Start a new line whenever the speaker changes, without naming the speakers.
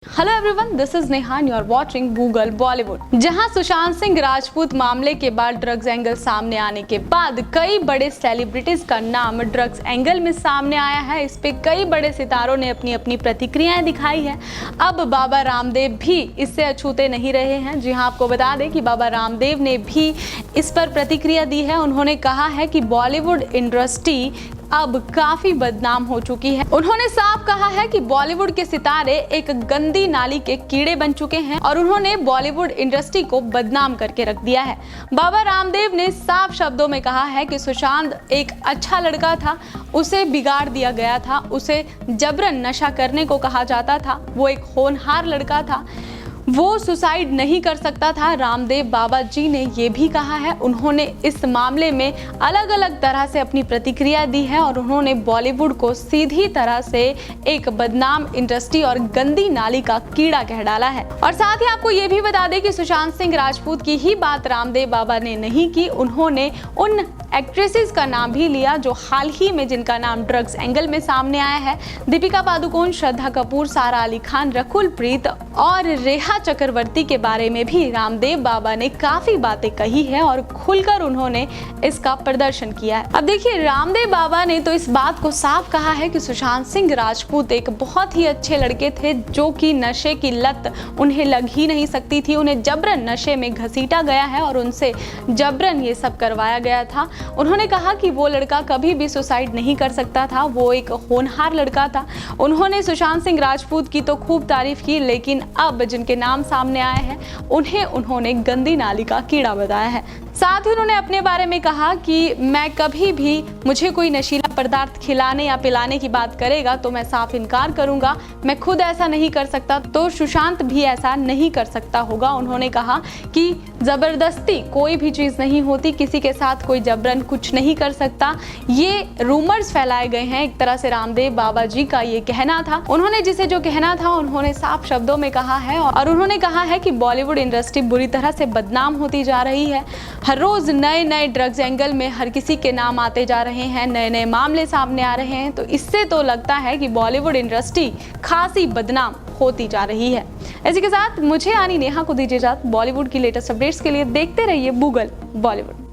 Hello everyone, this is Neha and you are watching Google Bollywood. जहां सुशांत सिंह राजपूत मामले के बाद ड्रग्स एंगल सामने आने के बाद कई बड़े सेलिब्रिटीज का नाम ड्रग्स एंगल में सामने आया है। इस पे कई बड़े सितारों ने अपनी अपनी प्रतिक्रियाएं दिखाई है। अब बाबा रामदेव भी इससे अछूते नहीं रहे हैं। जी हां, आपको बता दें कि बाबा रामदेव ने भी इस पर प्रतिक्रिया दी है। उन्होंने कहा है कि बॉलीवुड इंडस्ट्री अब काफी बदनाम हो चुकी है। उन्होंने साफ कहा है कि बॉलीवुड के सितारे एक गंदी नाली के कीड़े बन चुके हैं और उन्होंने बॉलीवुड इंडस्ट्री को बदनाम करके रख दिया है। बाबा रामदेव ने साफ शब्दों में कहा है कि सुशांत एक अच्छा लड़का था, उसे बिगाड़ दिया गया था, उसे जबरन नशा करने को कहा जाता था, वो एक होनहार लड़का था, वो सुसाइड नहीं कर सकता था। रामदेव बाबा जी ने ये भी कहा है। उन्होंने इस मामले में अलग अलग तरह से अपनी प्रतिक्रिया दी है और उन्होंने बॉलीवुड को सीधी तरह से एक बदनाम इंडस्ट्री और गंदी नाली का कीड़ा कह डाला है। और साथ ही आपको ये भी बता दें कि सुशांत सिंह राजपूत की ही बात रामदेव बाबा ने नहीं की। उन्होंने उन एक्ट्रेसेस का नाम भी लिया जो हाल ही में जिनका नाम ड्रग्स एंगल में सामने आया है। दीपिका पादुकोण, श्रद्धा कपूर, सारा अली खान, रकुल प्रीत और रेखा चक्रवर्ती के बारे में भी रामदेव बाबा ने काफी बातें कही है और खुलकर उन्होंने इसका प्रदर्शन किया है। अब देखिए, रामदेव बाबा ने तो इस बात को साफ कहा है कि सुशांत सिंह राजपूत एक बहुत ही अच्छे लड़के थे जो कि नशे की लत उन्हें लग ही नहीं सकती थी। उन्हें जबरन नशे में घसीटा गया है और उनसे जबरन ये सब करवाया गया था। उन्होंने कहा कि वो लड़का कभी भी सुसाइड नहीं कर सकता था, वो एक होनहार लड़का था। उन्होंने सुशांत सिंह राजपूत की तो खूब तारीफ की, लेकिन अब जिनके नाम सामने आए हैं उन्हें उन्होंने गंदी नाली का कीड़ा बताया है। साथ ही उन्होंने अपने बारे में कहा कि मैं कभी भी, मुझे कोई नशीला पदार्थ खिलाने या पिलाने की बात करेगा तो मैं साफ इनकार करूंगा। मैं खुद ऐसा नहीं कर सकता तो सुशांत भी ऐसा नहीं कर सकता होगा। उन्होंने कहा कि जबरदस्ती कोई भी चीज नहीं होती, किसी के साथ कोई जबरन कुछ नहीं कर सकता। ये रूमर्स फैलाए गए हैं, एक तरह से रामदेव बाबा जी का ये कहना था। उन्होंने जिसे जो कहना था उन्होंने साफ शब्दों में कहा है और उन्होंने कहा है कि बॉलीवुड इंडस्ट्री बुरी तरह से बदनाम होती जा रही है। हर रोज नए नए ड्रग्स एंगल में हर किसी के नाम आते जा रहे हैं, नए नए मामले सामने आ रहे हैं। तो इससे तो लगता है कि बॉलीवुड इंडस्ट्री खासी बदनाम होती जा रही है। इसी के साथ मुझे यानी नेहा को दीजिए इजाजत। बॉलीवुड की लेटेस्ट अपडेट्स के लिए देखते रहिए गूगल बॉलीवुड।